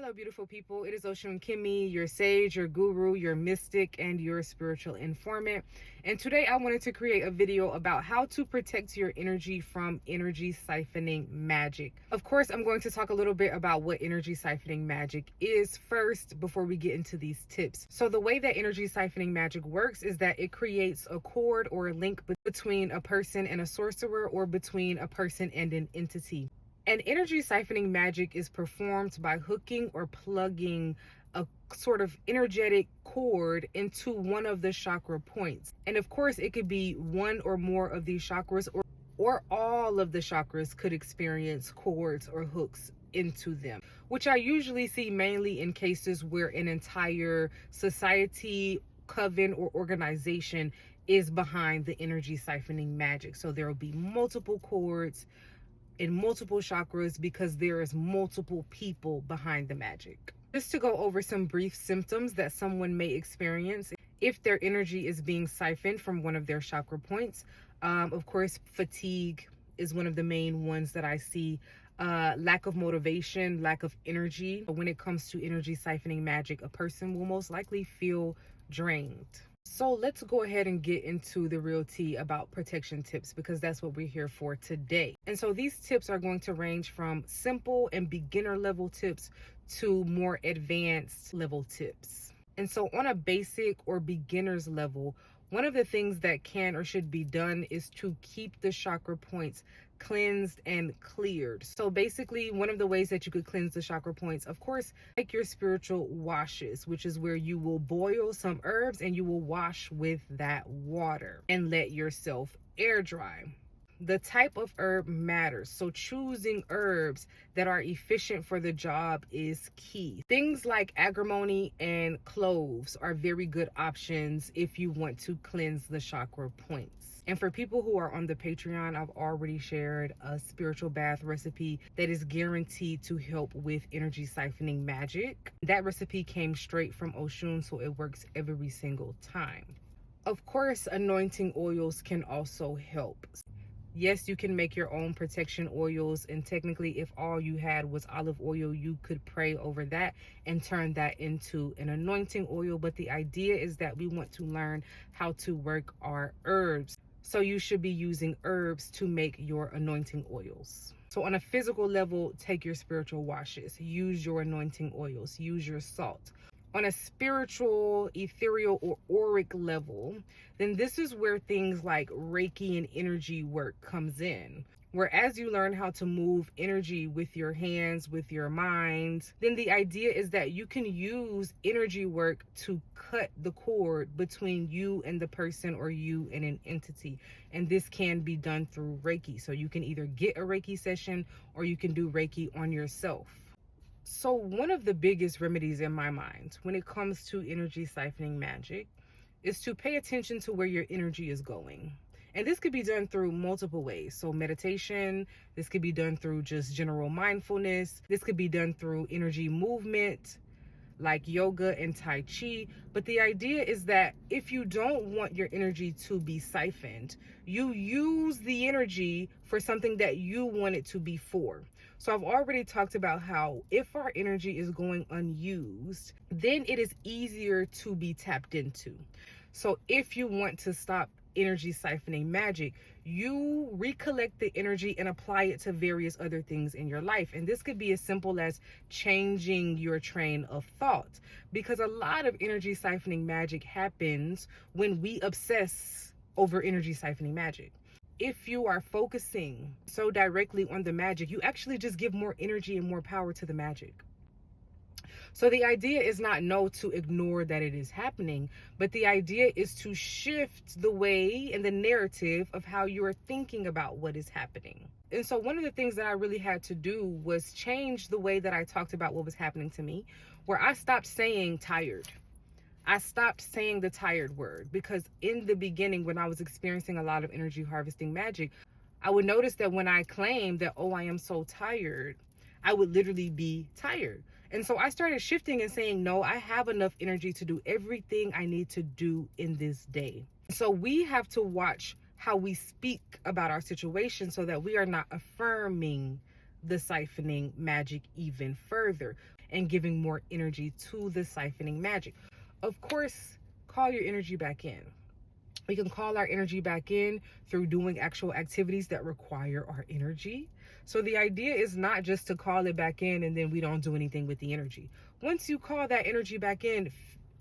Hello, beautiful people. It is Ocean Kimmy, your sage, your guru, your mystic, and your spiritual informant. And today I wanted to create a video about how to protect your energy from energy siphoning magic. Of course, I'm going to talk a little bit about what energy siphoning magic is first before we get into these tips. So the way that energy siphoning magic works is that it creates a cord or a link between a person and a sorcerer, or between a person and an entity. And energy siphoning magic is performed by hooking or plugging a sort of energetic cord into one of the chakra points. And of course, it could be one or more of these chakras, or all of the chakras could experience cords or hooks into them, which I usually see mainly in cases where an entire society, coven, or organization is behind the energy siphoning magic. So there will be multiple cords in multiple chakras because there is multiple people behind the magic. Just to go over some brief symptoms that someone may experience if their energy is being siphoned from one of their chakra points. Of course, fatigue is one of the main ones that I see. Lack of motivation, lack of energy. When it comes to energy siphoning magic, a person will most likely feel drained. So let's go ahead and get into the real tea about protection tips, because that's what we're here for today. And so these tips are going to range from simple and beginner level tips to more advanced level tips. And so on a basic or beginner's level, one of the things that can or should be done is to keep the chakra points cleansed and cleared. So basically, one of the ways that you could cleanse the chakra points, of course, like your spiritual washes, which is where you will boil some herbs and you will wash with that water and let yourself air dry. The type of herb matters, so choosing herbs that are efficient for the job is key. Things like agrimony and cloves are very good options if you want to cleanse the chakra points. And for people who are on the Patreon, I've already shared a spiritual bath recipe that is guaranteed to help with energy siphoning magic. That recipe came straight from Oshun, so it works every single time. Of course, anointing oils can also help. Yes, you can make your own protection oils, and technically if all you had was olive oil, you could pray over that and turn that into an anointing oil. But the idea is that we want to learn how to work our herbs. So you should be using herbs to make your anointing oils. So on a physical level, take your spiritual washes, use your anointing oils, use your salt. On a spiritual, ethereal, or auric level, then this is where things like Reiki and energy work comes in. Where as you learn how to move energy with your hands, with your mind, then the idea is that you can use energy work to cut the cord between you and the person, or you and an entity. And this can be done through Reiki. So you can either get a Reiki session or you can do Reiki on yourself. So one of the biggest remedies in my mind when it comes to energy siphoning magic is to pay attention to where your energy is going. And this could be done through multiple ways. So meditation, this could be done through just general mindfulness. This could be done through energy movement like yoga and Tai Chi. But the idea is that if you don't want your energy to be siphoned, you use the energy for something that you want it to be for. So I've already talked about how if our energy is going unused, then it is easier to be tapped into. So if you want to stop energy siphoning magic, you recollect the energy and apply it to various other things in your life. And this could be as simple as changing your train of thought, because a lot of energy siphoning magic happens when we obsess over energy siphoning magic. If you are focusing so directly on the magic, you actually just give more energy and more power to the magic. So the idea is not to ignore that it is happening, but the idea is to shift the way and the narrative of how you are thinking about what is happening. And so one of the things that I really had to do was change the way that I talked about what was happening to me, where I stopped saying tired. I stopped saying the tired word, because in the beginning, when I was experiencing a lot of energy harvesting magic, I would notice that when I claimed that, oh, I am so tired, I would literally be tired. And so I started shifting and saying, no, I have enough energy to do everything I need to do in this day. So we have to watch how we speak about our situation so that we are not affirming the siphoning magic even further and giving more energy to the siphoning magic. Of course, call your energy back in. We can call our energy back in through doing actual activities that require our energy. So the idea is not just to call it back in and then we don't do anything with the energy. Once you call that energy back in,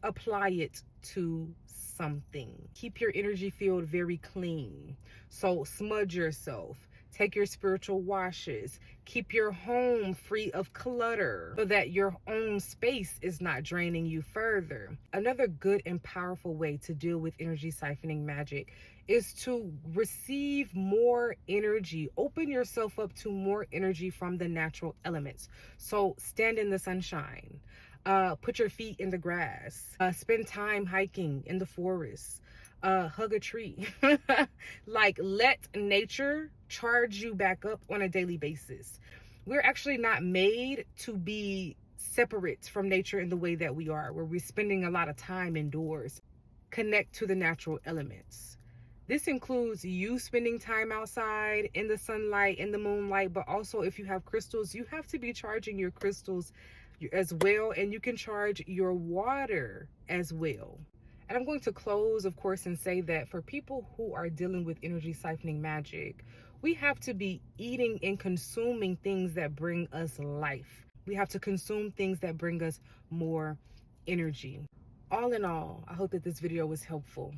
apply it to something. Keep your energy field very clean. So smudge yourself. Take your spiritual washes. Keep your home free of clutter so that your own space is not draining you further. Another good and powerful way to deal with energy siphoning magic is to receive more energy. Open yourself up to more energy from the natural elements. So stand in the sunshine. Put your feet in the grass. Spend time hiking in the forest. Hug a tree. Like, let nature charge you back up on a daily basis. We're actually not made to be separate from nature in the way that we are, where we're spending a lot of time indoors. Connect to the natural elements. This includes you spending time outside in the sunlight, in the moonlight, but also if you have crystals, you have to be charging your crystals as well, and you can charge your water as well. And I'm going to close, of course, and say that for people who are dealing with energy siphoning magic, we have to be eating and consuming things that bring us life. We have to consume things that bring us more energy. All in all, I hope that this video was helpful.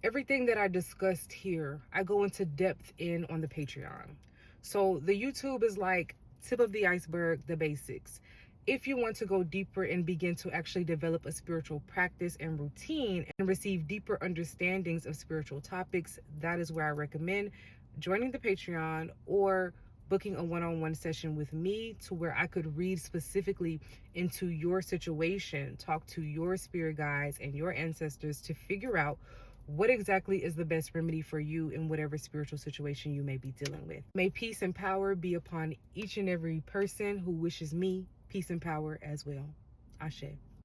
Everything that I discussed here, I go into depth in on the Patreon. So the YouTube is like tip of the iceberg, the basics. If you want to go deeper and begin to actually develop a spiritual practice and routine and receive deeper understandings of spiritual topics, that is where I recommend joining the Patreon or booking a one-on-one session with me to where I could read specifically into your situation, talk to your spirit guides and your ancestors to figure out what exactly is the best remedy for you in whatever spiritual situation you may be dealing with. May peace and power be upon each and every person who wishes me peace and power as well. Ashe.